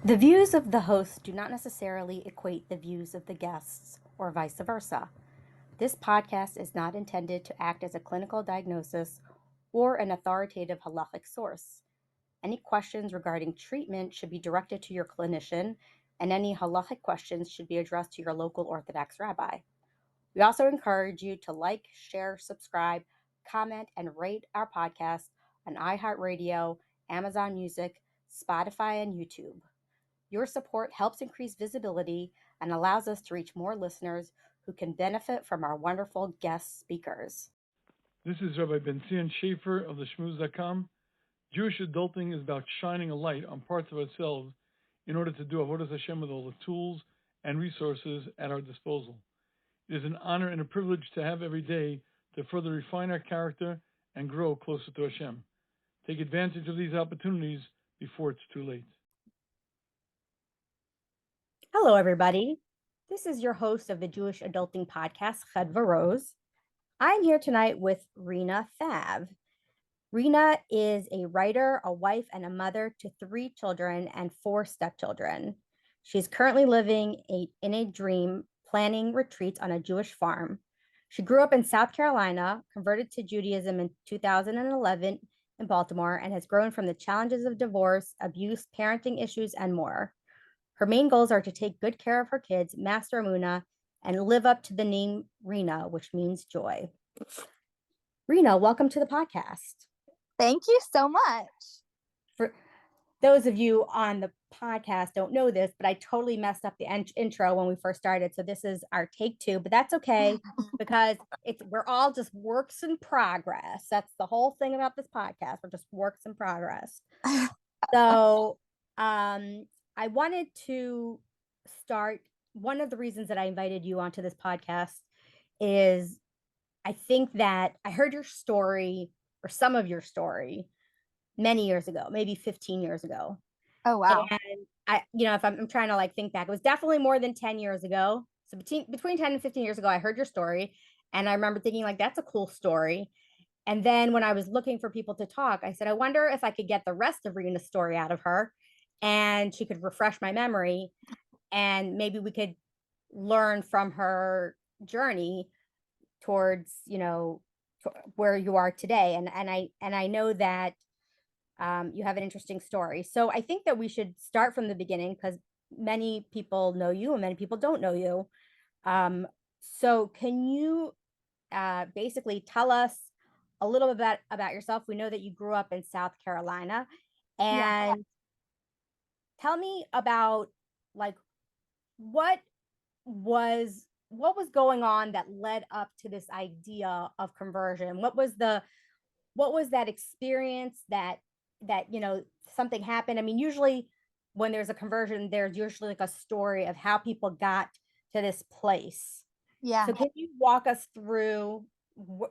The views of the host do not necessarily equate the views of the guests, or vice versa. This podcast is not intended to act as a clinical diagnosis or an authoritative halachic source. Any questions regarding treatment should be directed to your clinician, and any halachic questions should be addressed to your local Orthodox rabbi. We also encourage you to like, share, subscribe, comment, and rate our podcast on iHeartRadio, Amazon Music, Spotify, and YouTube. Your support helps increase visibility and allows us to reach more listeners who can benefit from our wonderful guest speakers. This is Rabbi Ben-Zion Schaefer of the Shmooze.com. Jewish adulting is about shining a light on parts of ourselves in order to do Avodas Hashem with all the tools and resources at our disposal. It is an honor and a privilege to have every day to further refine our character and grow closer to Hashem. Take advantage of these opportunities before it's too late. Hello, everybody. This is your host of the Jewish Adulting Podcast, Chadva Rose. I'm here tonight with Rina Thav. Rina is a writer, a wife, and a mother to 3 children and 4 stepchildren. She's currently living in a dream, planning retreats on a Jewish farm. She grew up in South Carolina, converted to Judaism in 2011 in Baltimore, and has grown from the challenges of divorce, abuse, parenting issues, and more. Her main goals are to take good care of her kids, master emunah, and live up to the name Rina, which means joy. Rina, welcome to the podcast. Thank you so much. For those of you on the podcast don't know this, but I totally messed up the intro when we first started. So this is our take 2, but that's okay because we're all just works in progress. That's the whole thing about this podcast. We're just works in progress. So I wanted to start. One of the reasons that I invited you onto this podcast is I think that I heard your story or some of your story many years ago, maybe 15 years ago. Oh, wow. And if I'm trying to think back, it was definitely more than 10 years ago. So between 10 and 15 years ago, I heard your story. And I remember thinking that's a cool story. And then when I was looking for people to talk, I said, I wonder if I could get the rest of Rina's story out of her and she could refresh my memory and maybe we could learn from her journey towards, where you are today. And I know that you have an interesting story. So I think that we should start from the beginning because many people know you and many people don't know you. So can you basically tell us a little bit about yourself? We know that you grew up in South Carolina, and tell me about what was going on that led up to this idea of conversion. What was that experience that something happened? I mean, usually when there's a conversion, there's usually a story of how people got to this place. Yeah. So can you walk us through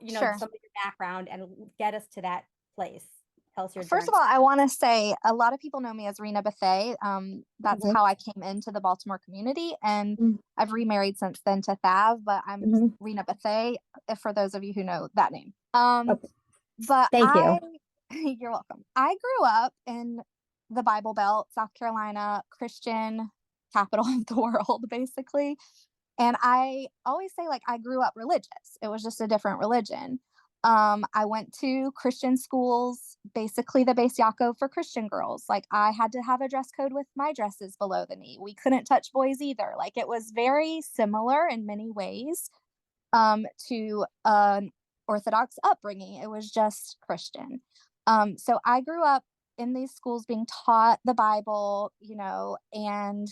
Sure. some of your background and get us to that place? Tell us your First journey. of all, I want to say a lot of people know me as Rina Bethea. That's how I came into the Baltimore community, and I've remarried since then to Thav, but I'm Rina Bethea, for those of you who know that name. Okay. But Thank you. You're welcome. I grew up in the Bible Belt, South Carolina, Christian capital of the world, basically. And I always say, I grew up religious. It was just a different religion. I went to Christian schools, basically the Beis Yaakov for Christian girls. I had to have a dress code with my dresses below the knee. We couldn't touch boys either. It was very similar in many ways to an Orthodox upbringing. It was just Christian. So I grew up in these schools being taught the Bible, and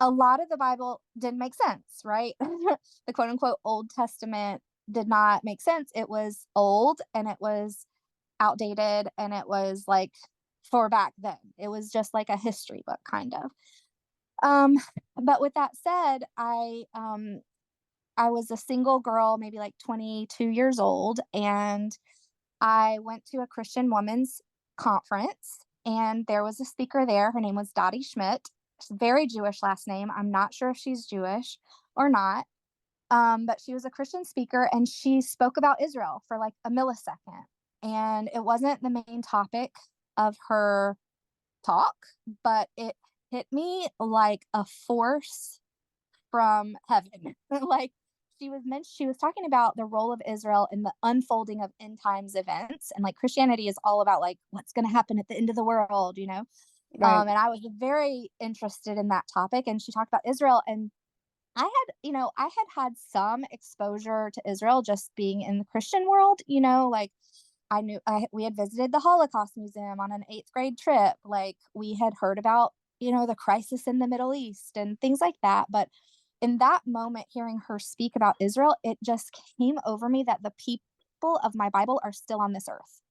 a lot of the Bible didn't make sense, right? The quote unquote Old Testament did not make sense. It was old and it was outdated and it was for back then. It was just like a history book kind of. But with that said, I was a single girl, maybe 22 years old, and I went to a Christian women's conference and there was a speaker there. Her name was Dottie Schmidt. Very Jewish last name. I'm not sure if she's Jewish or not. But she was a Christian speaker and she spoke about Israel for a millisecond. And it wasn't the main topic of her talk, but it hit me like a force from heaven. Like she was talking about the role of Israel in the unfolding of end times events, and like Christianity is all about like what's going to happen at the end of the world, you know. Right. And I was very interested in that topic, and she talked about Israel, and I had some exposure to Israel just being in the Christian world, you know, like we had visited the Holocaust Museum on an 8th grade trip. Like we had heard about, you know, the crisis in the Middle East and things like that. But in that moment, hearing her speak about Israel, it just came over me that the people of my Bible are still on this earth.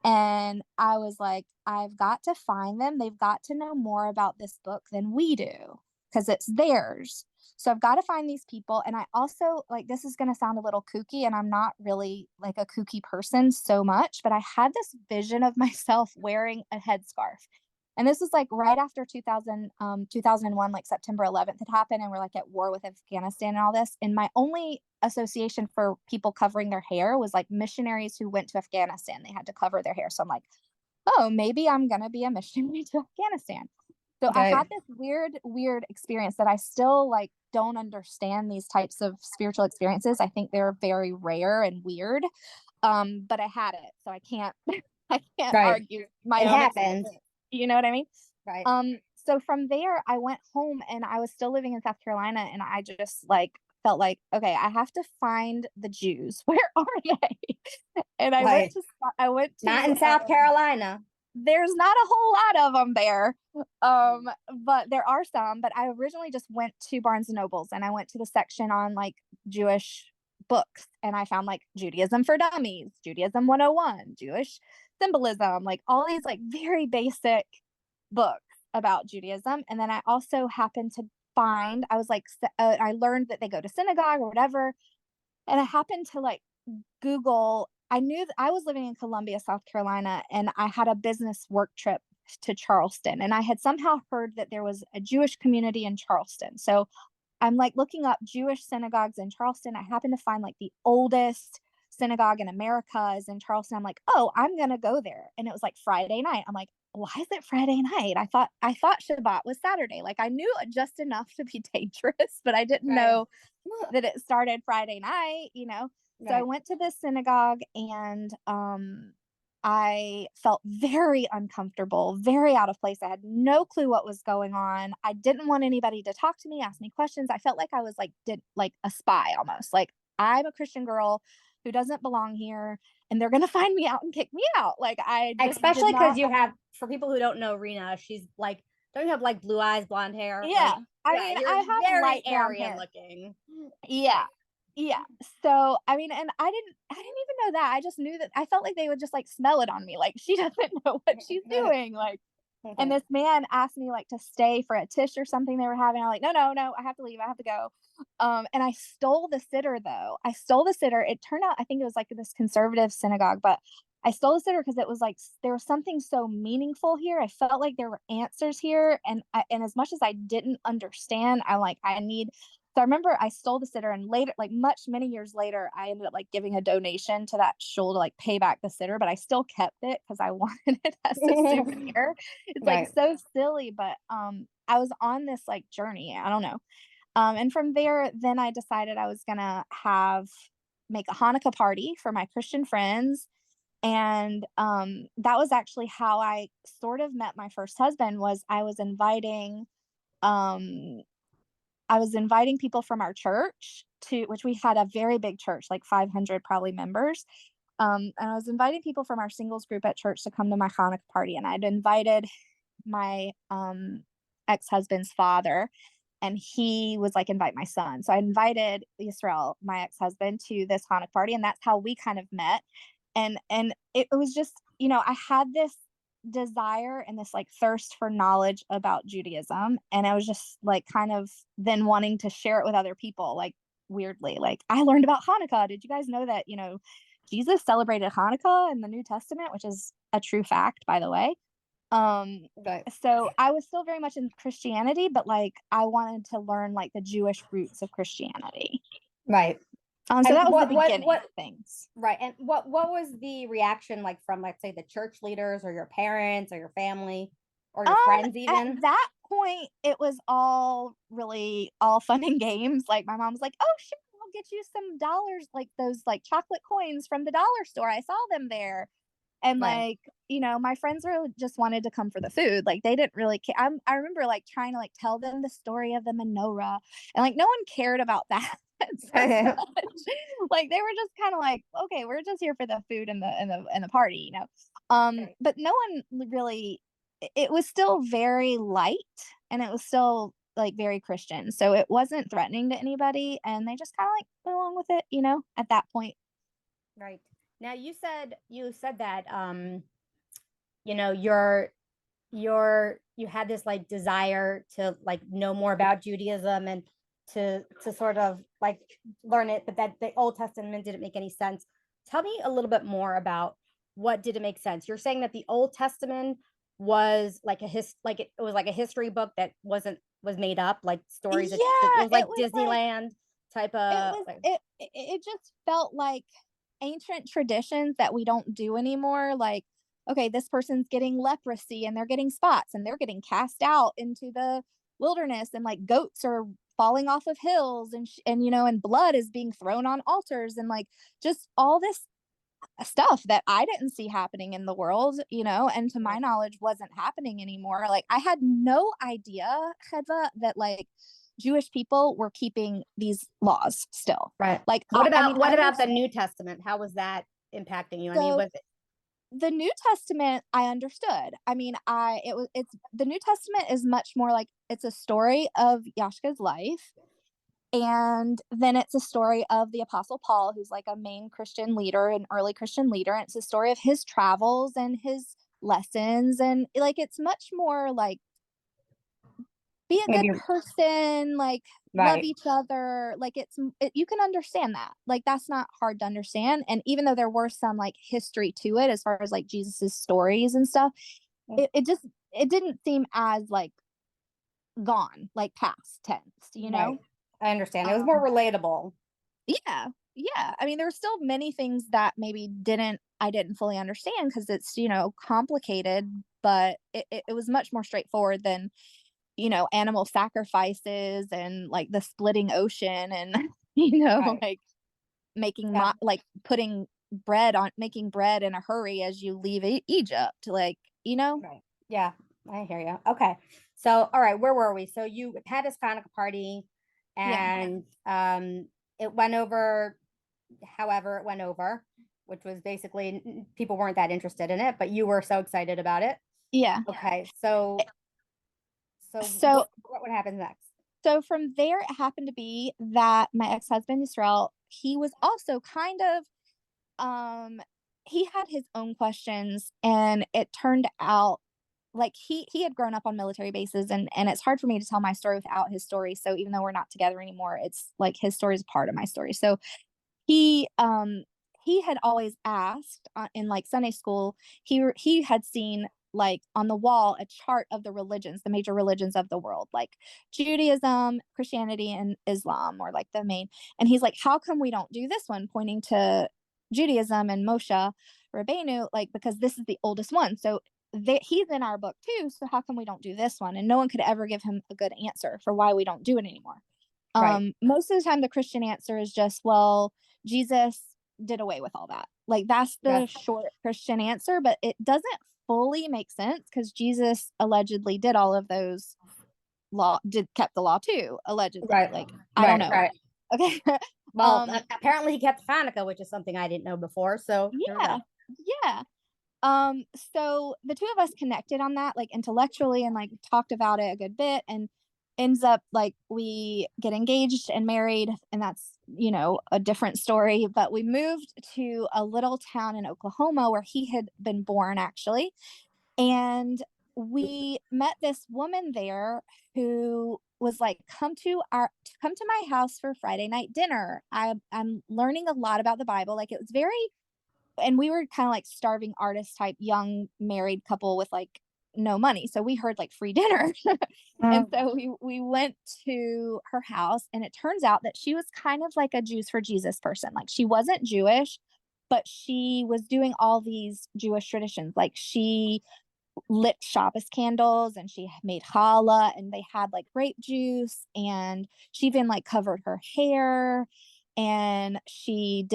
And I was like, I've got to find them. They've got to know more about this book than we do because it's theirs. So I've got to find these people. And I also, like, this is going to sound a little kooky, and I'm not really like a kooky person so much, but I had this vision of myself wearing a headscarf. And this was like right after 2001, like September 11th had happened, and we're like at war with Afghanistan and all this. And my only association for people covering their hair was like missionaries who went to Afghanistan. They had to cover their hair. So I'm like, oh, maybe I'm going to be a missionary to Afghanistan. So I had this weird experience that I still like don't understand these types of spiritual experiences. I think they're very rare and weird. But I had it, so I can't argue my It own happened. experience. You know what I mean? Right. So from there I went home, and I was still living in South Carolina, and I just like felt like, okay, I have to find the Jews. Where are they? And I Right. went to Not in South Carolina. there's not a whole lot of them there. But there are some. But I originally just went to Barnes and Nobles, and I went to the section on like Jewish books, and I found like Judaism for Dummies, Judaism 101, Jewish symbolism, like all these like very basic books about Judaism. And then I also happened to find, I was like, I learned that they go to synagogue or whatever. And I happened to like Google, I knew that I was living in Columbia, South Carolina, and I had a business work trip to Charleston. And I had somehow heard that there was a Jewish community in Charleston. So I'm like looking up Jewish synagogues in Charleston. I happen to find like the oldest synagogue in America is in Charleston. I'm like, oh, I'm gonna go there. And it was like Friday night. I'm like, why is it Friday night? I thought Shabbat was Saturday. Like I knew just enough to be dangerous, but I didn't know that it started Friday night, you know. So I went to this synagogue, and I felt very uncomfortable, very out of place. I had no clue what was going on. I didn't want anybody to talk to me, ask me questions. I felt like I was like like a spy almost. Like I'm a Christian girl who doesn't belong here, and they're gonna find me out and kick me out. Like I just Especially because not... you have, for people who don't know Rina, she's like, don't you have like blue eyes, blonde hair? Yeah. Like, I mean, you're I have very light brown Aryan hair. looking. Yeah. Yeah. So, I mean, and I didn't even know that. I just knew that I felt like they would just like smell it on me. Like she doesn't know what she's doing. Like, and this man asked me like to stay for a tish or something they were having. I'm like, no, I have to leave. I have to go. And I stole the sitter though. I stole the sitter. It turned out, I think it was like this conservative synagogue, but I stole the sitter because it was like there was something so meaningful here. I felt like there were answers here, and and as much as I didn't understand, I need. So I remember I stole the sitter, and later, like many years later, I ended up like giving a donation to that shul to like pay back the sitter, but I still kept it because I wanted it as a souvenir. It's like so silly, but I was on this like journey. I don't know. And from there, then I decided I was gonna make a Hanukkah party for my Christian friends. And that was actually how I sort of met my first husband. Was um I was inviting people from our church to, which we had a very big church, like 500 probably members. And I was inviting people from our singles group at church to come to my Hanukkah party. And I'd invited my ex-husband's father, and he was like, invite my son. So I invited Israel, my ex-husband, to this Hanukkah party, and that's how we kind of met. And it was just, you know, I had this desire and this like thirst for knowledge about Judaism, and I was just like kind of then wanting to share it with other people. Like weirdly, like I learned about Hanukkah. Did you guys know that, you know, Jesus celebrated Hanukkah in the New Testament, which is a true fact, by the way. So I was still very much in Christianity, but like I wanted to learn like the Jewish roots of Christianity. Right. So that was the beginning of things. Right. And what was the reaction like from, let's say, the church leaders or your parents or your family? or your friends At even? that point, it was all really all fun and games. Like my mom was like, "Oh, sure, I'll get you some dollars, like those like chocolate coins from the dollar store. I saw them there." And Right. like, my friends were just wanted to come for the food. Like they didn't really care. I remember like trying to like tell them the story of the menorah, and like no one cared about that so much. Like they were just kind of like, okay, we're just here for the food and the party. Right. But no one really. It was still very light, and it was still like very Christian, so it wasn't threatening to anybody, and they just kind of like went along with it. At that point. Right. Now you said that you know, you had this like desire to like know more about Judaism and to sort of like learn it, but that the Old Testament didn't make any sense. Tell me a little bit more about what didn't make sense. You're saying that the Old Testament was like it was like a history book that was made up, like stories that it Yeah, was like Disneyland type it of was like, it just felt like ancient traditions that we don't do anymore. Like, okay, this person's getting leprosy and they're getting spots and they're getting cast out into the wilderness, and like goats are falling off of hills, and blood is being thrown on altars, and like just all this stuff that I didn't see happening in the world, and to my right, knowledge wasn't happening anymore. Like I had no idea, Hedva, that like Jewish people were keeping these laws still. right. Like I mean, What I about the understand. New Testament? How was that impacting you? I mean, So was it the New Testament, I understood. I mean, it's the New Testament is much more like it's a story of Yashka's life. And then it's a story of the Apostle Paul, who's like a main Christian leader, an early Christian leader. And it's a story of his travels and his lessons. And like, it's much more like be a good maybe person, like love right? each other. Like you can understand that. Like that's not hard to understand. And even though there were some like history to it, as far as like Jesus's stories and stuff, Mm, it didn't seem as like gone, like past tense. right. I understand. It was more Um, relatable. Yeah. Yeah. I mean, there were still many things that maybe I didn't fully understand because it's complicated, but it was much more straightforward than animal sacrifices and like the splitting ocean and, Right. like Yeah. like making bread in a hurry as you leave Egypt. Like. Right. Yeah. I hear you. Okay. So, all right, where were we? So you had this Hanukkah party Yeah. and it went over however it went over, which was basically people weren't that interested in it, but you were so excited about it. Yeah. Okay. So So what would happen next? So from there, it happened to be that my ex-husband Israel, he was also kind of he had his own questions, and it turned out like he had grown up on military bases, and it's hard for me to tell my story without his story. So even though we're not together anymore, it's like his story is part of my story. So he had always asked in like Sunday school. He had seen like on the wall a chart of the religions, the major religions of the world, like Judaism, Christianity, and Islam, or like the main. And he's like, how come we don't do this one, pointing to Judaism and Moshe Rabbeinu, like because this is the oldest one. So he's in our book too. So how come we don't do this one? And no one could ever give him a good answer for why we don't do it anymore. Right. Most of the time the Christian answer is just, well, Jesus did away with all that. Like that's Yes. the short Christian answer, but it doesn't fully make sense because Jesus allegedly did all of those kept the law too, allegedly. Right. Like I don't Right. know. Right. Okay. Well, um apparently he kept Hanukkah, which is something I didn't know before. So here we yeah. go. Yeah. So the two of us connected on that, like intellectually, and like talked about it a good bit, and ends up like we get engaged and married, and that's a different story. But we moved to a little town in Oklahoma where he had been born, actually. And we met this woman there who was like, come to my house for Friday night dinner. I'm learning a lot about the Bible. Like it was very, and we were kind of like starving artist type young married couple with like no money, so we heard like free dinner. And Mm, so we went to her house, and it turns out that she was kind of like a Jews for Jesus person. Like she wasn't Jewish, but she was doing all these Jewish traditions. Like she lit Shabbos candles, and she made challah, and they had like grape juice, and she even like covered her hair. And she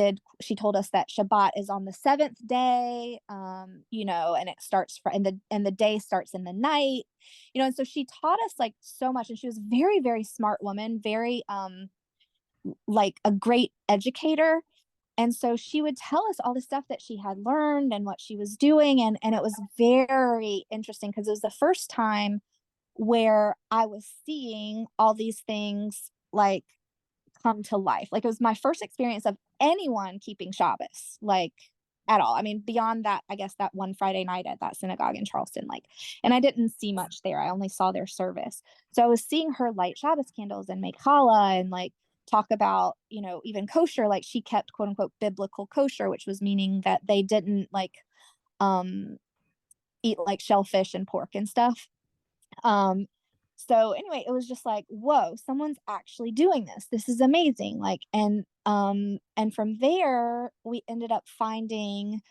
told us that Shabbat is on the seventh day, and it starts and the day starts in the night, and so she taught us like so much, and she was very, very smart woman, very like a great educator. And so she would tell us all the stuff that she had learned and what she was doing. And it was very interesting because it was the first time where I was seeing all these things like come to life. Like, it was my first experience of anyone keeping Shabbos, like, at all. I mean, beyond that, I guess that one Friday night at that synagogue in Charleston, like, and I didn't see much there. I only saw their service. So I was seeing her light Shabbos candles and make challah and like talk about, even kosher. Like, she kept quote unquote biblical kosher, which was meaning that they didn't like um eat like shellfish and pork and stuff. Um, so anyway, it was just like, whoa, someone's actually doing this. This is amazing. Like, and from there, we ended up finding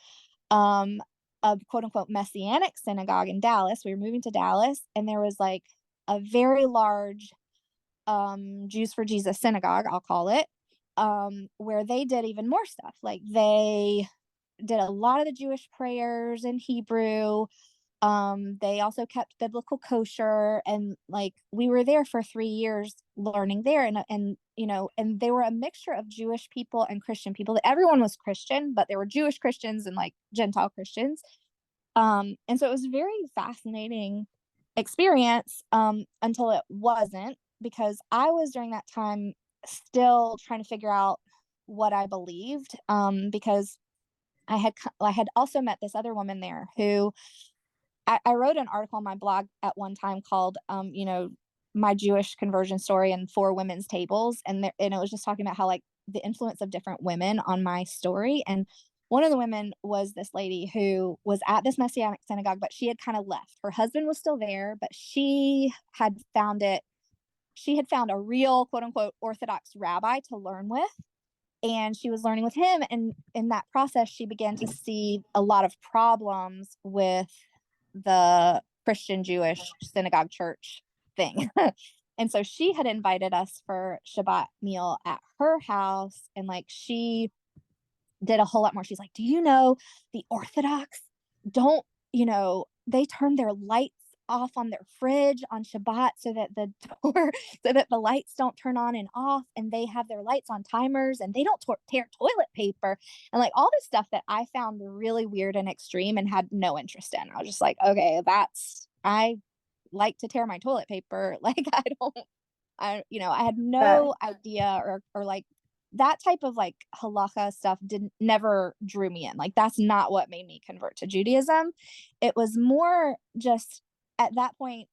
um a quote unquote messianic synagogue in Dallas. We were moving to Dallas, and there was like a very large Jews for Jesus synagogue, I'll call it, where they did even more stuff. Like, they did a lot of the Jewish prayers in Hebrew. They also kept biblical kosher, and like we were there for 3 years learning there, and they were a mixture of Jewish people and Christian people. Everyone was Christian, but there were Jewish Christians and like Gentile Christians. And so it was a very fascinating experience, until it wasn't, because I was during that time still trying to figure out what I believed, because I had also met this other woman there who I wrote an article on my blog at one time called, my Jewish conversion story and 4 women's tables. And it was just talking about how like the influence of different women on my story. And one of the women was this lady who was at this Messianic synagogue, but she had kind of left. Her husband was still there, but she had found a real quote unquote Orthodox rabbi to learn with. And she was learning with him. And in that process, she began to see a lot of problems with the Christian Jewish synagogue church thing. And so she had invited us for Shabbat meal at her house. And like, she did a whole lot more. She's like, do you know the Orthodox don't, they turn their lights off on their fridge on Shabbat so that the lights don't turn on and off, and they have their lights on timers, and they don't tear toilet paper, and like all this stuff that I found really weird and extreme and had no interest in. I was just like, okay, I like to tear my toilet paper. Like, I had no idea, or like that type of like halacha stuff never drew me in. Like, that's not what made me convert to Judaism. It was more just at that point,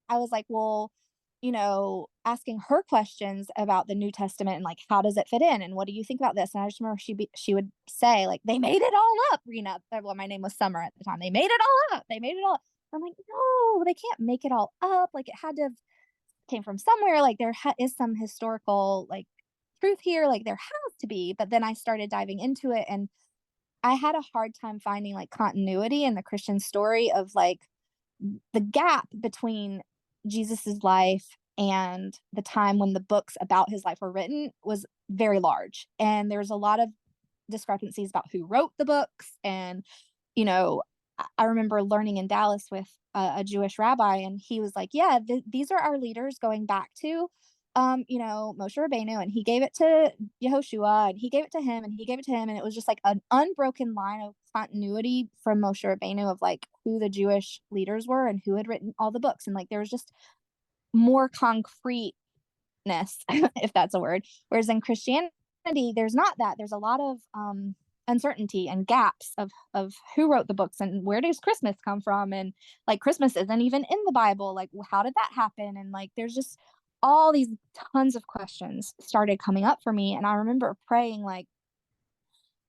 I was like, well, asking her questions about the New Testament and like, how does it fit in? And what do you think about this? And I just remember she would say like, they made it all up, Rina. Well, my name was Summer at the time. They made it all up. They made it all up. I'm like, no, they can't make it all up. Like, it had to have came from somewhere. Like, there is some historical like truth here. Like, there has to be. But then I started diving into it, and I had a hard time finding like continuity in the Christian story of like the gap between Jesus's life and the time when the books about his life were written was very large. And there's a lot of discrepancies about who wrote the books. And, I remember learning in Dallas with a Jewish rabbi, and he was like, yeah, these are our leaders going back to, Moshe Rabbeinu, and he gave it to Yehoshua, and he gave it to him, and he gave it to him. And it was just like an unbroken line of continuity from Moshe Rabbeinu of like who the Jewish leaders were and who had written all the books. And like, there was just more concreteness, if that's a word. Whereas in Christianity, there's not that. There's a lot of uncertainty and gaps of who wrote the books, and where does Christmas come from, and like Christmas isn't even in the Bible. Like, how did that happen? And like, there's just all these tons of questions started coming up for me. And I remember praying, like,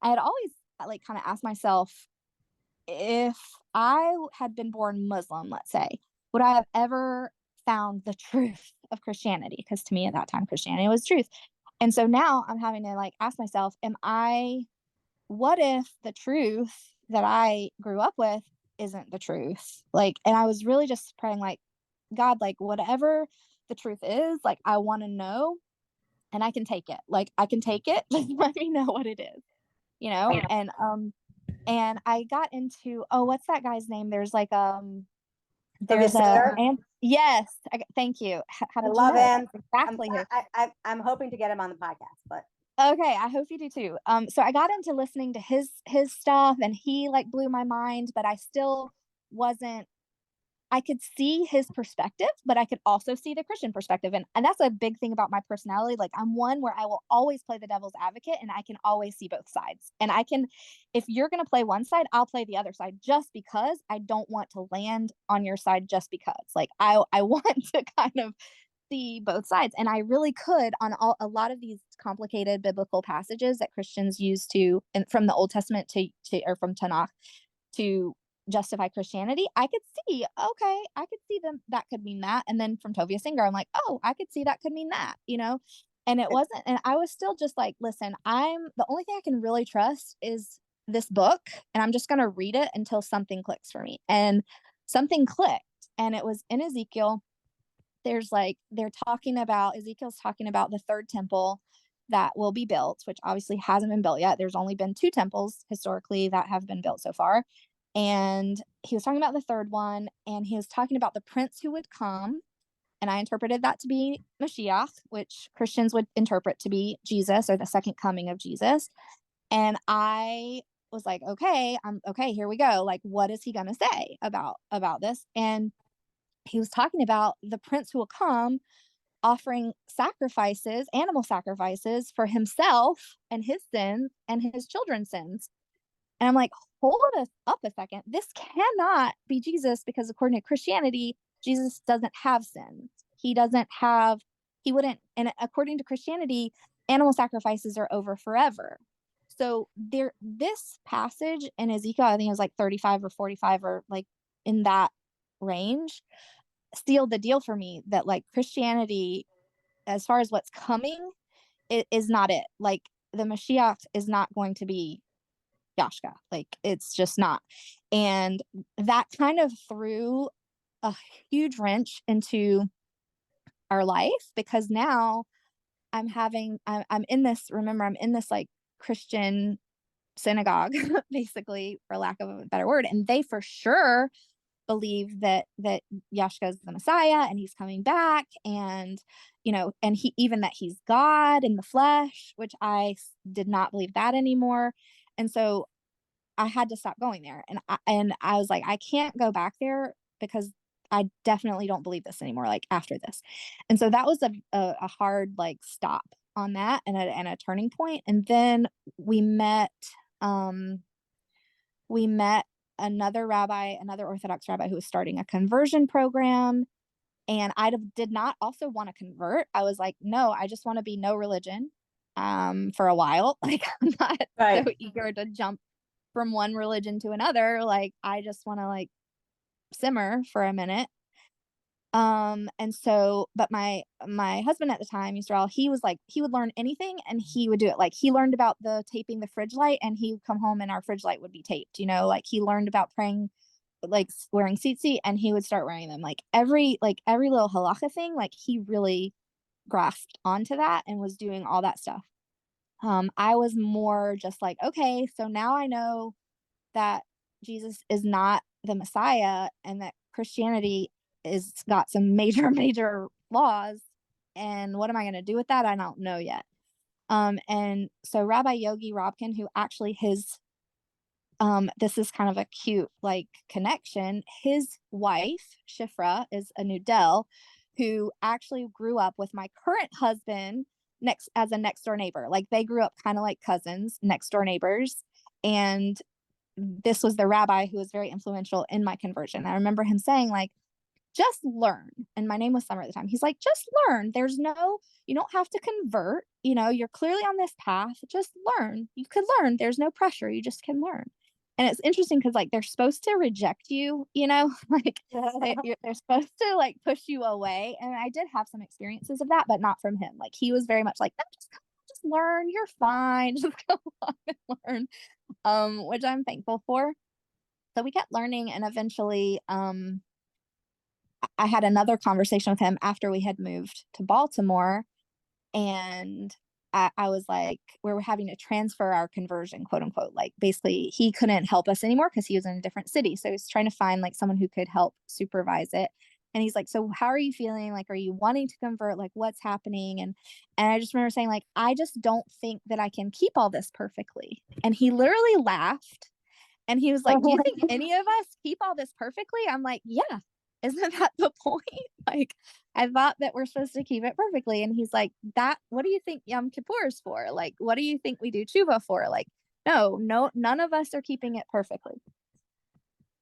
I had always like kind of asked myself, if I had been born Muslim, let's say, would I have ever found the truth of Christianity? Because to me at that time, Christianity was truth. And so now I'm having to like ask myself, what if the truth that I grew up with isn't the truth. Like, and I was really just praying, like, God, like, whatever the truth is, like, I want to know, and I can take it. Like, I can take it. Just let me know what it is, you know? Yeah. And I got into, oh, what's that guy's name? There's like, Toby there's Singer? and yes, thank you. How I did you love know? him. That's exactly who. I'm hoping to get him on the podcast, but Okay, I hope you do too. So I got into listening to his stuff, and he like blew my mind, but I still wasn't. I could see his perspective, but I could also see the Christian perspective, and that's a big thing about my personality. Like, I'm one where I will always play the devil's advocate, and I can always see both sides. And I can, if you're gonna play one side, I'll play the other side, just because I don't want to land on your side just because. Like, I want to kind of see both sides, and I really could on a lot of these complicated biblical passages that Christians use to, and from the Old Testament to or from Tanakh to justify Christianity. I could see, okay, I could see them, that could mean that. And then from Tovia Singer, I'm like, oh, I could see that could mean that, you know? And it wasn't, and I was still just like, listen, the only thing I can really trust is this book, and I'm just going to read it until something clicks for me. And something clicked, and it was in Ezekiel. There's like, Ezekiel's talking about the third temple that will be built, which obviously hasn't been built yet. There's only been 2 temples historically that have been built so far. And he was talking about the third one, and he was talking about the prince who would come. And I interpreted that to be Mashiach, which Christians would interpret to be Jesus, or the second coming of Jesus. And I was like, okay, here we go. Like, what is he going to say about this? And he was talking about the prince who will come offering sacrifices, animal sacrifices for himself and his sins and his children's sins. And I'm like, hold us up a second. This cannot be Jesus, because according to Christianity, Jesus doesn't have sins. He wouldn't, and according to Christianity, animal sacrifices are over forever. So this passage in Ezekiel, I think it was like 35 or 45, or like in that range, sealed the deal for me that like Christianity, as far as what's coming, it is not it. Like, the Mashiach is not going to be Yashka. Like, it's just not. And that kind of threw a huge wrench into our life, because now I'm in this, remember, I'm in this like Christian synagogue, basically, for lack of a better word. And they for sure believe that Yashka is the Messiah, and he's coming back, and and that he's God in the flesh, which I did not believe that anymore. And so I had to stop going there, and I was like, I can't go back there, because I definitely don't believe this anymore, like, after this. And so that was a hard like stop on that, and a turning point. And then we met um we met another Orthodox rabbi, who was starting a conversion program. And I did not also want to convert. I was like, no, I just want to be no religion for a while. Like, I'm not right. so eager to jump from one religion to another. Like, I just want to like simmer for a minute. And so, but my husband at the time, Yisrael, he was like, he would learn anything and he would do it. Like, he learned about the taping the fridge light, and he would come home and our fridge light would be taped, like he learned about praying, like wearing tzitzit, and he would start wearing them. Like every little halacha thing, like he really grasped onto that and was doing all that stuff. I was more just like, okay, so now I know that Jesus is not the Messiah, and that Christianity is got some major, major flaws. And what am I going to do with that? I don't know yet. And so Rabbi Yogi Robkin, who actually this is kind of a cute like connection. His wife, Shifra, is a Nudel who actually grew up with my current husband as a next door neighbor. Like, they grew up kind of like cousins, next door neighbors. And this was the rabbi who was very influential in my conversion. I remember him saying, like, just learn. And my name was Summer at the time. He's like, just learn. You don't have to convert. You're clearly on this path. Just learn. You could learn. There's no pressure. You just can learn. And it's interesting because like they're supposed to reject you, like they're supposed to like push you away. And I did have some experiences of that, but not from him. Like, he was very much like, no, just learn. You're fine. Just go on and learn. Which I'm thankful for. So we kept learning, and eventually I had another conversation with him after we had moved to Baltimore, and I was like, we were having to transfer our conversion, quote unquote. Like basically he couldn't help us anymore because he was in a different city. So he was trying to find like someone who could help supervise it. And he's like, so how are you feeling? Like, are you wanting to convert? Like, what's happening? And I just remember saying, like, I just don't think that I can keep all this perfectly. And he literally laughed. And he was like, do you think any of us keep all this perfectly? I'm like, yeah, isn't that the point? Like, I thought that we're supposed to keep it perfectly. And he's like, what do you think Yom Kippur is for? Like, what do you think we do tshuva for? Like, no, none of us are keeping it perfectly.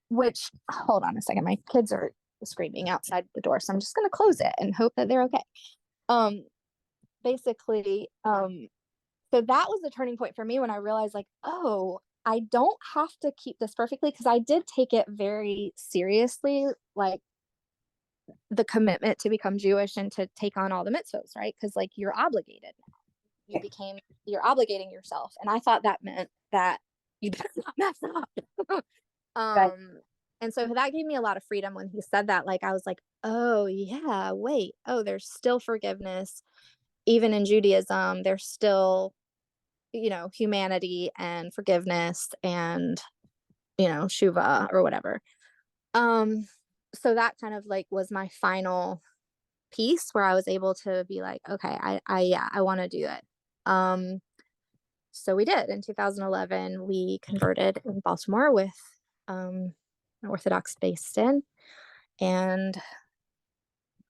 Which, hold on a second, my kids are screaming outside the door. So I'm just going to close it and hope that they're okay. Basically, so that was the turning point for me when I realized, like, oh, I don't have to keep this perfectly, because I did take it very seriously, like the commitment to become Jewish and to take on all the mitzvahs, right? Because like you're obligated. You're obligating yourself. And I thought that meant that you better not mess up. Right. And so that gave me a lot of freedom when he said that. Like I was like, oh yeah, wait, oh, there's still forgiveness. Even in Judaism, there's still, humanity and forgiveness and, Shuva or whatever. So that kind of like was my final piece where I was able to be like, okay, I want to do it. So we did. In 2011, we converted in Baltimore with an Orthodox based in, and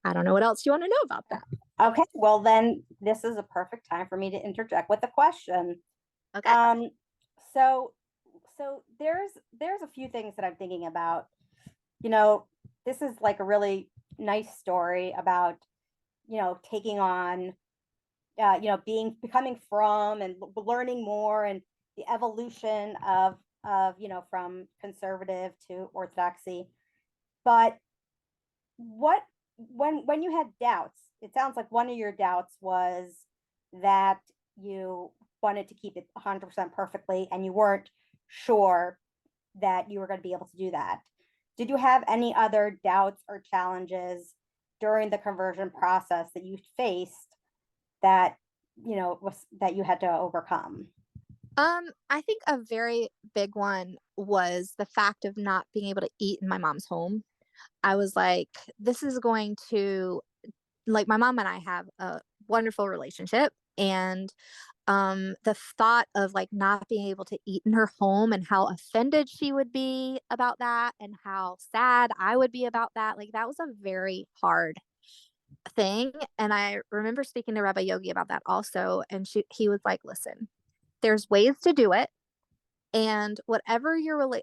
I don't know what else you want to know about that. Okay, well then this is a perfect time for me to interject with a question. Okay. So there's a few things that I'm thinking about. This is like a really nice story about, taking on, becoming from and learning more, and the evolution of, from conservative to orthodoxy. But when you had doubts, it sounds like one of your doubts was that you wanted to keep it 100% perfectly and you weren't sure that you were going to be able to do that. Did you have any other doubts or challenges during the conversion process that you faced that that you had to overcome? I think a very big one was the fact of not being able to eat in my mom's home. I was like, this is going to, like, my mom and I have a wonderful relationship, and the thought of like not being able to eat in her home and how offended she would be about that and how sad I would be about that, like that was a very hard thing. And I remember speaking to Rabbi Yogi about that also, and he was like, listen, there's ways to do it, and whatever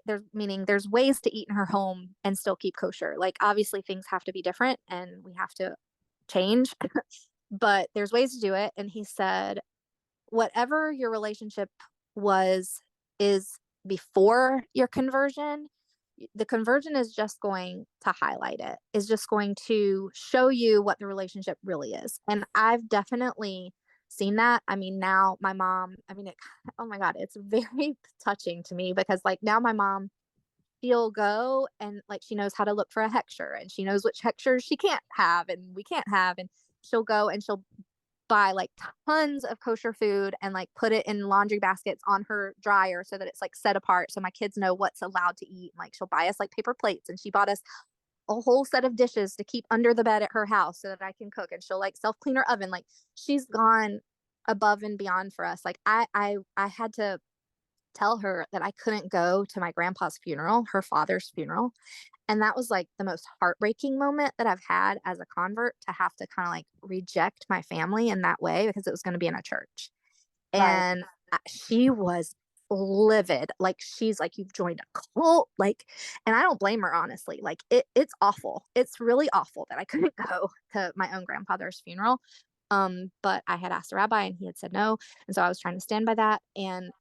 there's ways to eat in her home and still keep kosher. Like obviously things have to be different and we have to change, but there's ways to do it. And he said, whatever your relationship is before your conversion, the conversion is just going to highlight it, is just going to show you what the relationship really is. And I've definitely seen that. I mean, now my mom, oh my God, it's very touching to me, because like now my mom, she'll go and like she knows how to look for a hechsher, and she knows which hechshers she can't have and we can't have, and she'll go and she'll buy like tons of kosher food and like put it in laundry baskets on her dryer so that it's like set apart so my kids know what's allowed to eat. Like she'll buy us like paper plates, and she bought us a whole set of dishes to keep under the bed at her house so that I can cook, and she'll like self-clean her oven. Like she's gone above and beyond for us. Like I had to tell her that I couldn't go to my grandpa's funeral, her father's funeral. And that was like the most heartbreaking moment that I've had as a convert, to have to kind of like reject my family in that way, because it was going to be in a church. Right. And she was livid. Like she's like, you've joined a cult. Like, and I don't blame her, honestly. Like it's awful. It's really awful that I couldn't go to my own grandfather's funeral. But I had asked the rabbi and he had said no. And so I was trying to stand by that. And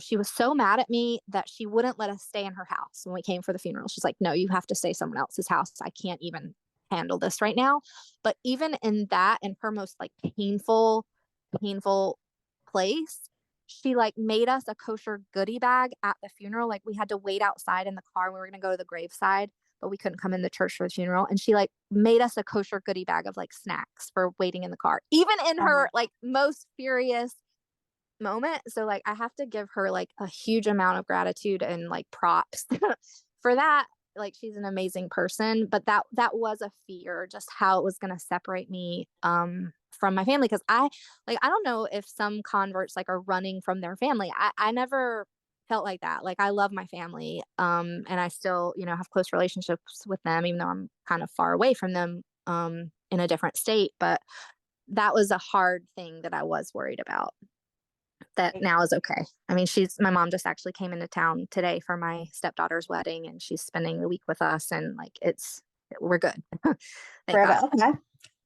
she was so mad at me that she wouldn't let us stay in her house when we came for the funeral. She's like, no, you have to stay someone else's house. I can't even handle this right now. But even in that, in her most like painful place, she like made us a kosher goodie bag at the funeral. Like we had to wait outside in the car. We were going to go to the graveside, but we couldn't come in the church for the funeral. And she like made us a kosher goodie bag of like snacks for waiting in the car, even in her like most furious moment. So like I have to give her like a huge amount of gratitude and like props for that. Like she's an amazing person, but that was a fear, just how it was going to separate me from my family. Cause I don't know if some converts like are running from their family. I never felt like that. Like I love my family. And I still, you know, have close relationships with them, even though I'm kind of far away from them in a different state. But that was a hard thing that I was worried about. That now is okay. I mean, my mom just actually came into town today for my stepdaughter's wedding, and she's spending the week with us, and like we're good. Thank God. Okay.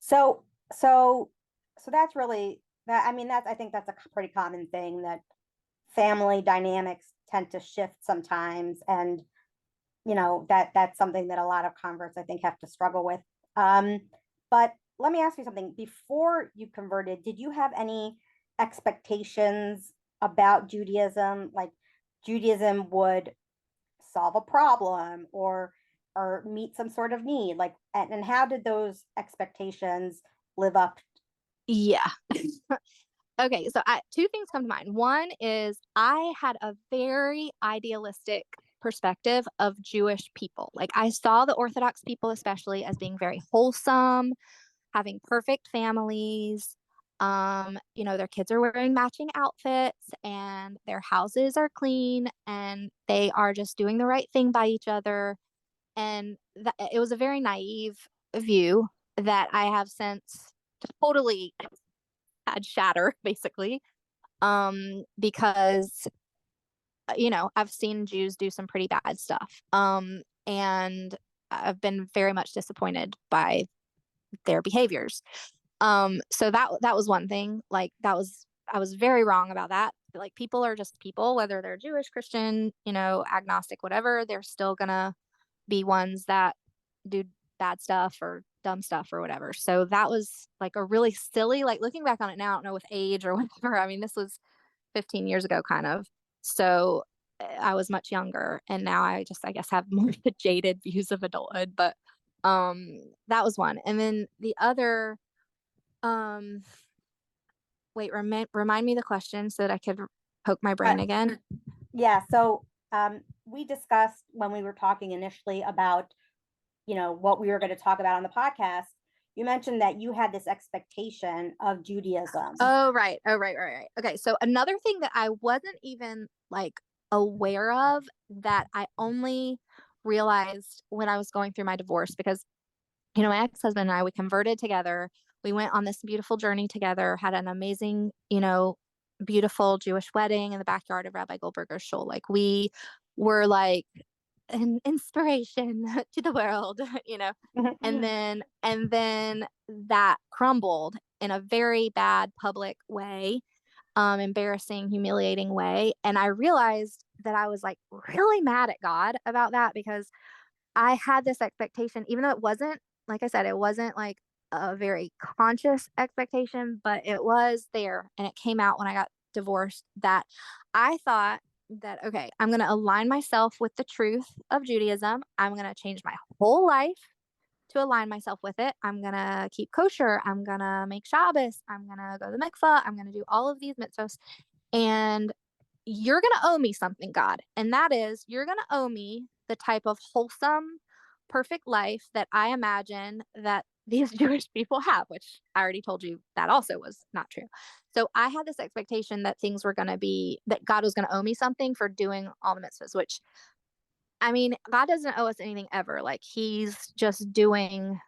So that's really that. I mean, I think that's a pretty common thing, that family dynamics tend to shift sometimes, and you know that's something that a lot of converts I think have to struggle with. But let me ask you something. Before you converted, did you have any expectations about Judaism? Like Judaism would solve a problem or meet some sort of need, like, and how did those expectations live up? Yeah. Okay, so two things come to mind. One is I had a very idealistic perspective of Jewish people. Like I saw the Orthodox people especially as being very wholesome, having perfect families. You know, their kids are wearing matching outfits and their houses are clean and they are just doing the right thing by each other. And it was a very naive view that I have since totally had shattered, basically. Because you know, I've seen Jews do some pretty bad stuff. And I've been very much disappointed by their behaviors. So that was one thing. Like I was very wrong about that. Like people are just people, whether they're Jewish, Christian, you know, agnostic, whatever, they're still gonna be ones that do bad stuff or dumb stuff or whatever. So that was like a really silly, like looking back on it now, I don't know with age or whatever. I mean, this was 15 years ago kind of. So I was much younger and now I guess have more of the jaded views of adulthood, but that was one. And then the other um wait, remind me the question so that I could poke my brain again. Yeah, so we discussed when we were talking initially about, you know, what we were going to talk about on the podcast. You mentioned that you had this expectation of Judaism. Oh, right. Okay, so another thing that I wasn't even like aware of, that I only realized when I was going through my divorce, because you know, my ex-husband and I, we converted together. We went on this beautiful journey together, had an amazing, you know, beautiful Jewish wedding in the backyard of Rabbi Goldberger's shul. Like we were like an inspiration to the world, you know. And then that crumbled in a very bad public way, embarrassing, humiliating way. And I realized that I was like really mad at God about that, because I had this expectation, even though it wasn't, like I said, it wasn't like a very conscious expectation, but it was there. And it came out when I got divorced, that I thought that, okay, I'm going to align myself with the truth of Judaism. I'm going to change my whole life to align myself with it. I'm going to keep kosher. I'm going to make Shabbos. I'm going to go to the mikvah. I'm going to do all of these mitzvahs. And you're going to owe me something, God. And that is, you're going to owe me the type of wholesome, perfect life that I imagine that these Jewish people have, which I already told you that also was not true. So I had this expectation that things were going to be, that God was going to owe me something for doing all the mitzvahs, which, I mean, God doesn't owe us anything ever. Like he's just doing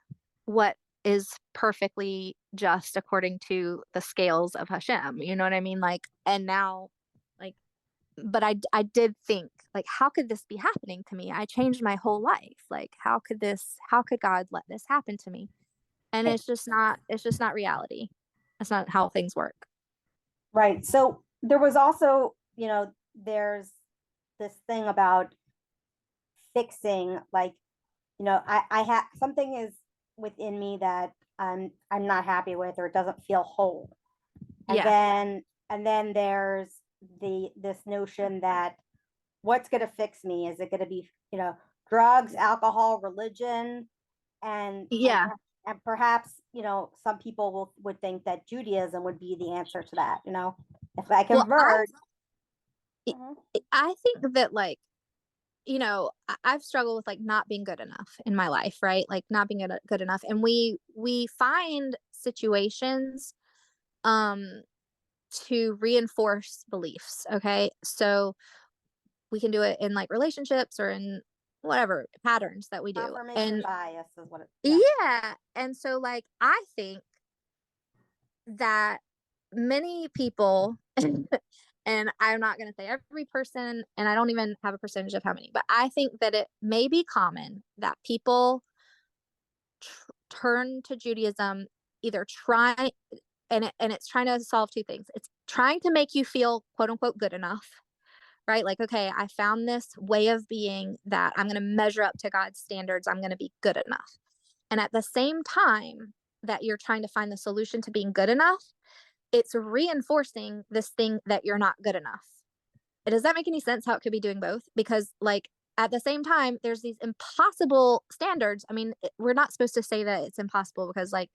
what is perfectly just according to the scales of Hashem. You know what I mean? Like, and now, like, but I did think, like, how could this be happening to me? I changed my whole life. Like, how could God let this happen to me? And it's just not reality. That's not how things work. Right. So there was also, you know, there's this thing about fixing, like, you know, I have something is within me that I'm not happy with, or it doesn't feel whole. And Yeah. then there's this notion that what's going to fix me? Is it going to be, drugs, alcohol, religion, and Yeah. and perhaps, some people would think that Judaism would be the answer to that. If I Well, convert. I think that like, I've struggled with like not being good enough in my life, right? Like not being good enough. And we find situations to reinforce beliefs. Okay. So we can do it in like relationships or in whatever patterns that we do. Confirmation And bias is what yeah. And so like I think that many people and I'm not going to say every person, and I don't even have a percentage of how many, but I think that it may be common that people turn to Judaism either try and it's trying to solve two things. It's trying to make you feel quote unquote good enough, right? Like, okay, I found this way of being that I'm going to measure up to God's standards. I'm going to be good enough. And at the same time that you're trying to find the solution to being good enough, it's reinforcing this thing that you're not good enough. Does that make any sense how it could be doing both? Because like at the same time, there's these impossible standards. I mean, we're not supposed to say that it's impossible because like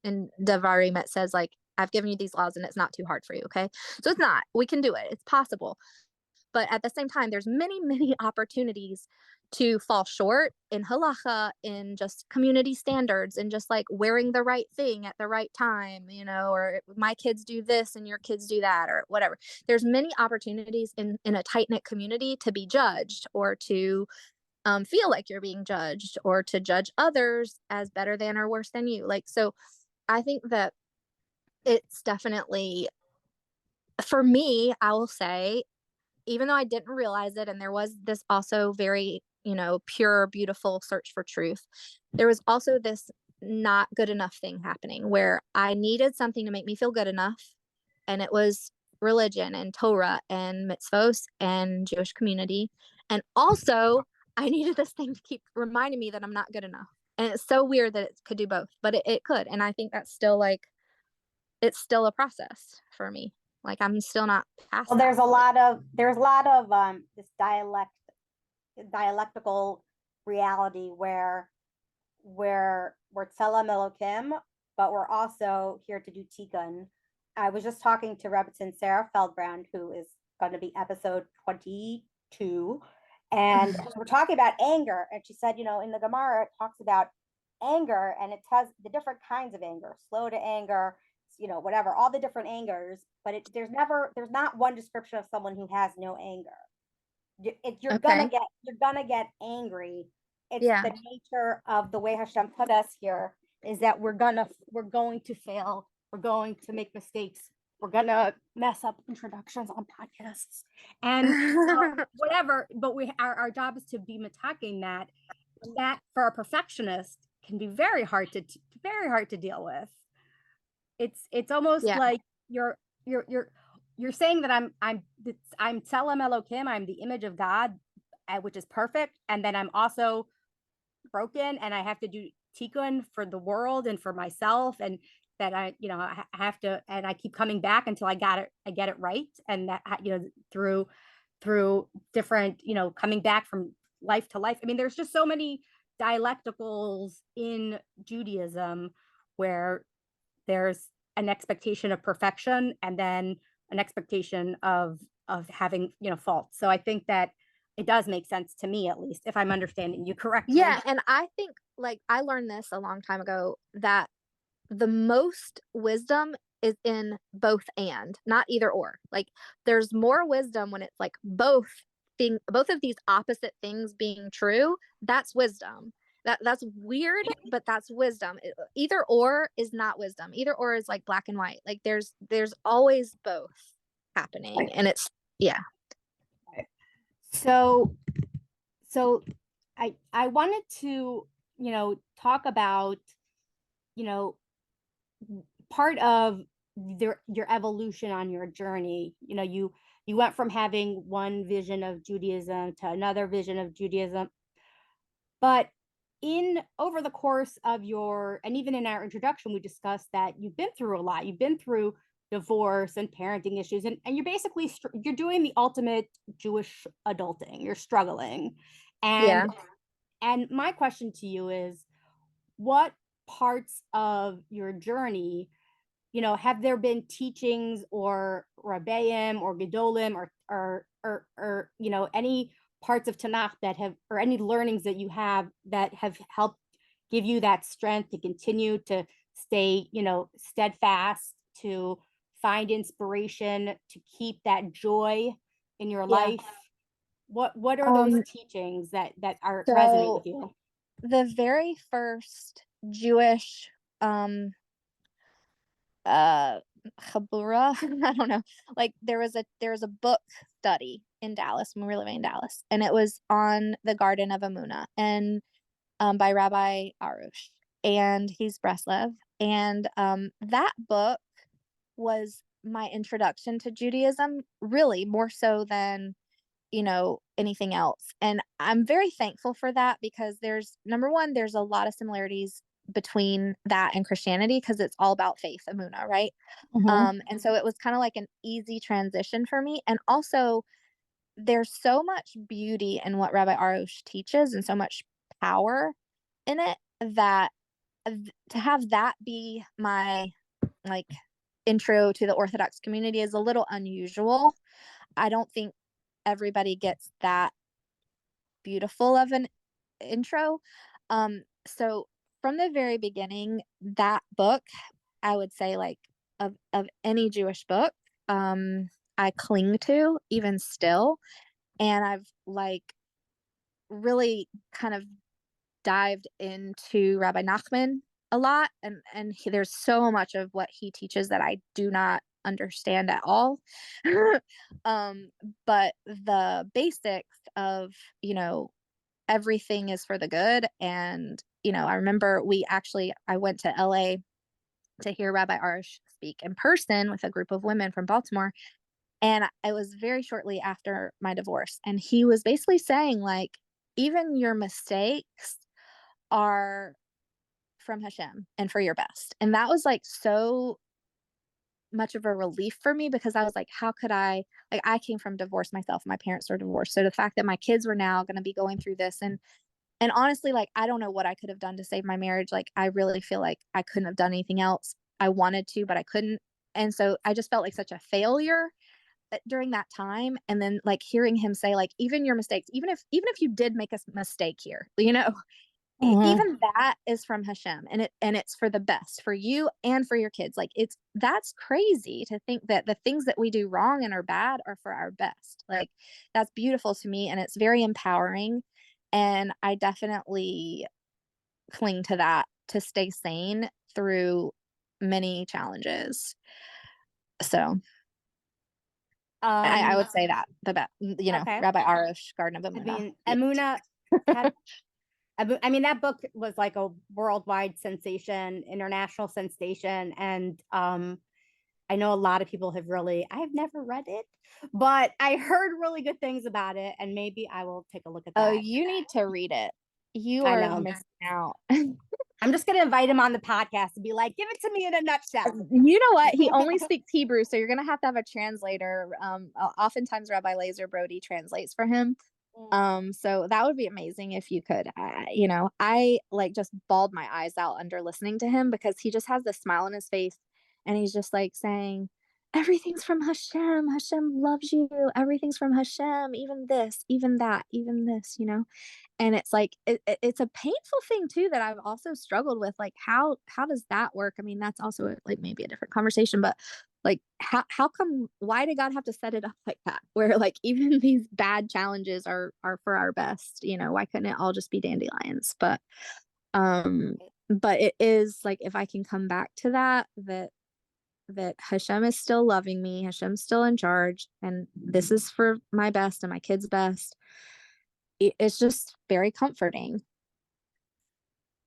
in Devarim it says like I've given you these laws and it's not too hard for you. Okay. So it's not. We can do it. It's possible. But at the same time, there's many, many opportunities to fall short in halacha, in just community standards, and just like wearing the right thing at the right time, or my kids do this and your kids do that, or whatever. There's many opportunities in a tight knit community to be judged or to feel like you're being judged or to judge others as better than or worse than you. Like, so I think that it's definitely, for me, I will say, even though I didn't realize it, and there was this also very, pure, beautiful search for truth, there was also this not good enough thing happening where I needed something to make me feel good enough. And it was religion and Torah and mitzvos and Jewish community. And also, I needed this thing to keep reminding me that I'm not good enough. And it's so weird that it could do both, but it could. And I think that's still like, it's still a process for me. Like I'm still not past Well, that. there's a lot of this dialectical reality where we're Tzelem Elokim, but we're also here to do tikkun. I was just talking to Rebbetzin Sarah Feldbrand, who is going to be episode 22, and we're talking about anger, and she said, in the Gemara it talks about anger, and it has the different kinds of anger, slow to anger, whatever, all the different angers, but there's not one description of someone who has no anger. You're gonna get angry. It's the nature of the way Hashem put us here, is that we're going to fail, we're going to make mistakes, we're gonna mess up introductions on podcasts and whatever, but our job is to be mitaking that. That for a perfectionist can be very hard to deal with. It's almost like you're saying that I'm Tzelem Elokim, I'm the image of God, which is perfect, and then I'm also broken, and I have to do tikkun for the world and for myself, and that I have to, and I keep coming back until I get it right, and that through different coming back from life to life. I mean, there's just so many dialecticals in Judaism where there's an expectation of perfection and then an expectation of having faults. So I think that it does make sense to me, at least, if I'm understanding you correctly. Yeah, and I think like I learned this a long time ago that the most wisdom is in both and, not either or. Like there's more wisdom when it's like both of these opposite things being true. That's wisdom. That's weird, but that's wisdom. Either or is not wisdom. Either or is like black and white. Like there's always both happening, and it's So I wanted to talk about part of your evolution on your journey. You went from having one vision of Judaism to another vision of Judaism, but over the course of and even in our introduction, we discussed that you've been through a lot. You've been through divorce and parenting issues, and you're basically you're doing the ultimate Jewish adulting. You're struggling. Yeah. And my question to you is, what parts of your journey, have there been teachings or rabbeim or gedolim or any parts of Tanakh that have, or any learnings that you have that have helped give you that strength to continue to stay, steadfast, to find inspiration, to keep that joy in your Yeah. life? What are those teachings that resonate with So you? the very first Jewish chabura, I don't know, like there was a book study in Dallas when we were living in Dallas, and it was on the Garden of Emunah, and by Rabbi Arush, and he's Breslev, and that book was my introduction to Judaism, really more so than anything else. And I'm very thankful for that, because there's, number one, there's a lot of similarities between that and Christianity, because it's all about faith, emunah, right? And so it was kind of like an easy transition for me. And also, there's so much beauty in what Rabbi Arush teaches, and so much power in it, that to have that be my like intro to the Orthodox community is a little unusual. I don't think everybody gets that beautiful of an intro. So from the very beginning, that book, I would say, like, of any Jewish book, I cling to even still. And I've like really kind of dived into Rabbi Nachman a lot, and there's so much of what he teaches that I do not understand at all. um, but the basics of, everything is for the good. And, I remember I went to LA to hear Rabbi Arush speak in person with a group of women from Baltimore. And it was very shortly after my divorce. And he was basically saying, like, even your mistakes are from Hashem and for your best. And that was like so much of a relief for me, because I was like, how could I came from divorce myself. My parents were divorced. So the fact that my kids were now going to be going through this, and honestly, like, I don't know what I could have done to save my marriage. Like, I really feel like I couldn't have done anything else. I wanted to, but I couldn't. And so I just felt like such a failure during that time. And then, like, hearing him say, like, even your mistakes, even if you did make a mistake here, even that is from Hashem, and it's for the best for you and for your kids. Like, that's crazy to think that the things that we do wrong and are bad are for our best. Like, that's beautiful to me, and it's very empowering. And I definitely cling to that to stay sane through many challenges. So I would say that the best, Okay. Rabbi Arush, Garden of I Emunah. mean, Emuna had, I mean, that book was like a worldwide sensation, international sensation. And I know a lot of people I have never read it, but I heard really good things about it. And maybe I will take a look at Oh, that. you need to read it. You I are know. missing out. I'm just going to invite him on the podcast and be like, give it to me in a nutshell. You know what? He only speaks Hebrew, so you're gonna have a translator. Oftentimes Rabbi Laser Brody translates for him. So that would be amazing if you could. I like just bawled my eyes out under listening to him, because he just has this smile on his face, and he's just like saying, "Everything's from Hashem. Hashem loves you. Everything's from Hashem. Even this, even that, even this." And it's like it's a painful thing too, that I've also struggled with, like, how does that work? I mean, that's also like maybe a different conversation, but like, how come, why did God have to set it up like that, where like even these bad challenges are for our best? Why couldn't it all just be dandelions? But it is like, if I can come back to that Hashem is still loving me, Hashem's still in charge, and this is for my best and my kids' best. It's just very comforting.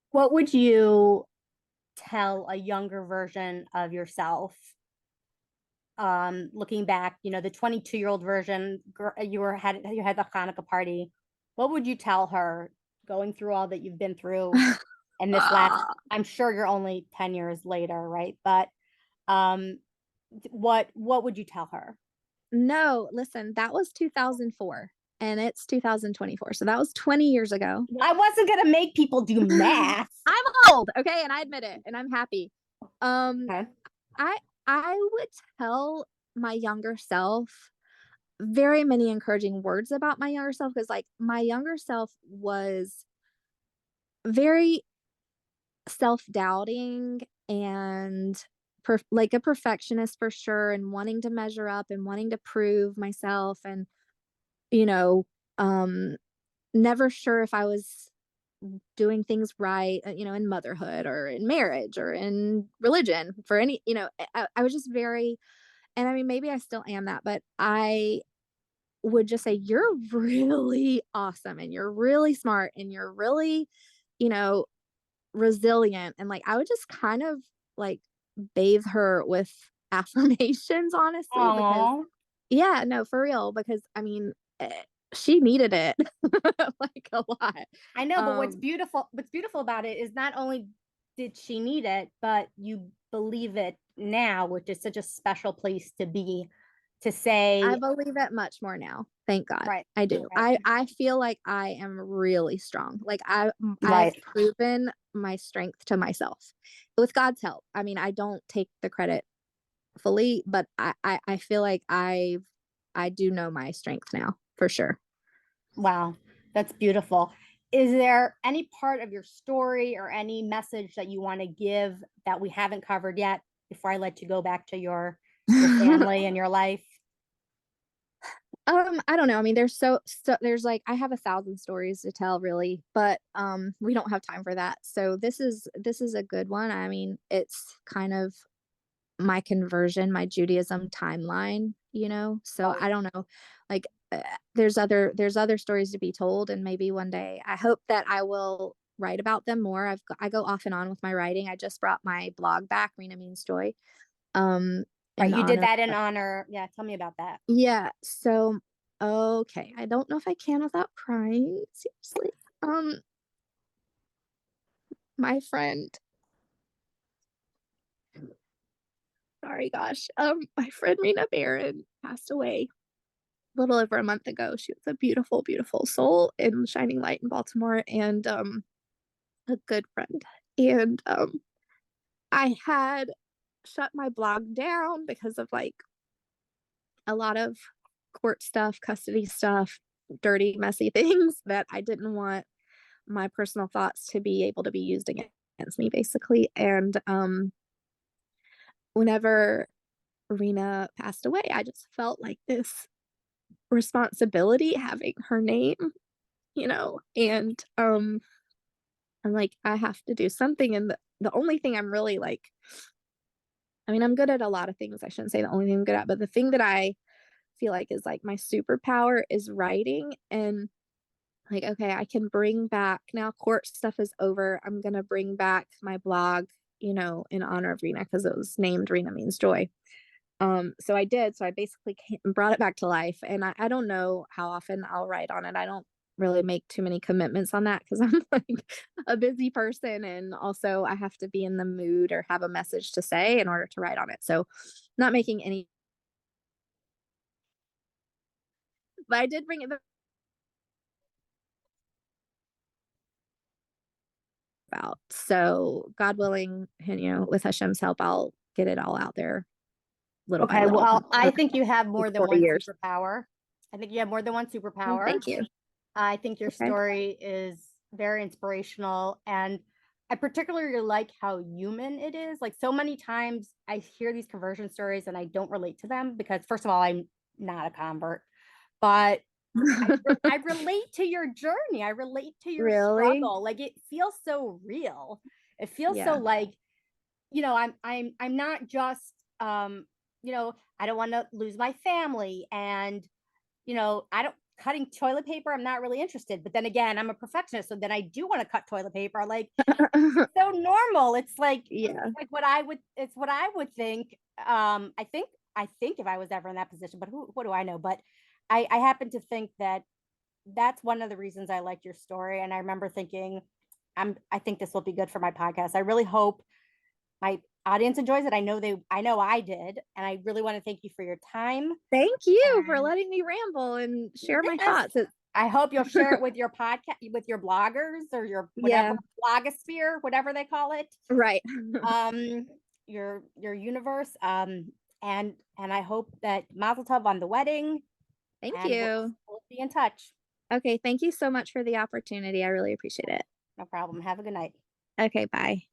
What would you tell a younger version of yourself? Looking back, the 22-year-old version, you had the Hanukkah party. What would you tell her, going through all that you've been through and this last, I'm sure you're only 10 years later, right? But what would you tell her? No, listen, that was 2004 and it's 2024. So that was 20 years ago. I wasn't gonna make people do math. I'm old, okay, and I admit it, and I'm happy. Okay. I I would tell my younger self very many encouraging words about my younger self, because like my younger self was very self-doubting and like a perfectionist for sure, and wanting to measure up and wanting to prove myself, and you know, um never sure if I was doing things right, in motherhood or in marriage or in religion for any, I was just very, and I mean, maybe I still am that, but I would just say, you're really awesome and you're really smart and you're really, you know, resilient. And like, I would just kind of like bathe her with affirmations, honestly, because Oh, yeah, no, for real, because I mean, she needed it like a lot. I know, but Um, what's beautiful about it is not only did she need it, but you believe it now, which is such a special place to be, to I say, believe it much more now. Thank God. right, I do. right, I feel like I am really strong. Like I've right. proven my strength to myself with God's help. I mean, I don't take the credit fully, but I feel like I do know my strength now for sure. Wow, that's beautiful. Is there any part of your story or any message that you want to give that we haven't covered yet before I let you go back to your family and your life? I don't know. I mean, there's like I have 1,000 stories to tell really, but we don't have time for that. So this is a good one. I mean, it's kind of my conversion, my Judaism timeline, So Right. I don't know. Like there's other stories to be told, and maybe one day I hope that I will write about them more. I go off and on with my writing. I just brought my blog back, Rina Means Joy. Um Right. in You did honor that in honor. Yeah. Tell me about that. Yeah, so okay, I don't know if I can without crying, seriously. Um my friend, sorry gosh, my friend Rena Barron passed away a little over a month ago. She was a beautiful, beautiful soul in shining light in Baltimore, and a good friend. And I had shut my blog down because of like a lot of court stuff, custody stuff, dirty, messy things that I didn't want my personal thoughts to be able to be used against me, basically. And whenever Rena passed away, I just felt like this responsibility having her name, and I'm like, I have to do something. And the only thing I'm really like, I mean, I'm good at a lot of things. I shouldn't say the only thing I'm good at, but the thing that I feel like is like my superpower is writing. And like, okay, I can bring back, now court stuff is over. I'm going to bring back my blog, in honor of Rena, because it was named Rena Means Joy. So I did. So I basically brought it back to life. And I don't know how often I'll write on it. I don't really make too many commitments on that because I'm like a busy person. And also I have to be in the mood or have a message to say in order to write on it. So not making any, but I did bring it about. So God willing, and, with Hashem's help, I'll get it all out there little by Okay. little Well, I over think you have more than 40 one years. superpower. I think you have more than one Well, superpower. thank you. I think your Okay. story is very inspirational. And I particularly like how human it is. Like so many times I hear these conversion stories and I don't relate to them because, first of all, I'm not a convert, but I relate to your journey. I relate to your Really? struggle. Like it feels so real. It feels so Yeah. like, I'm not just, I don't want to lose my family, and I don't cutting toilet paper. I'm not really interested. But then again, I'm a perfectionist, so then I do want to cut toilet paper. Like so normal. Yeah. It's like what I would. It's what I would think. I think if I was ever in that position, but what do I know? But I happen to think that that's one of the reasons I liked your story. And I remember thinking, I think this will be good for my podcast. I really hope my audience enjoys it. I know I did, and I really want to thank you for your time. Thank you for And letting me ramble and share my yes, thoughts. I hope you'll share it with your podcast, with your bloggers or your Yeah, whatever blogosphere, whatever they call it. right. Um, your universe. And I hope that Mazel Tov on the wedding, Thank and you. we'll be in touch. Okay, thank you so much for the opportunity. I really appreciate it. No problem. Have a good night. Okay, bye.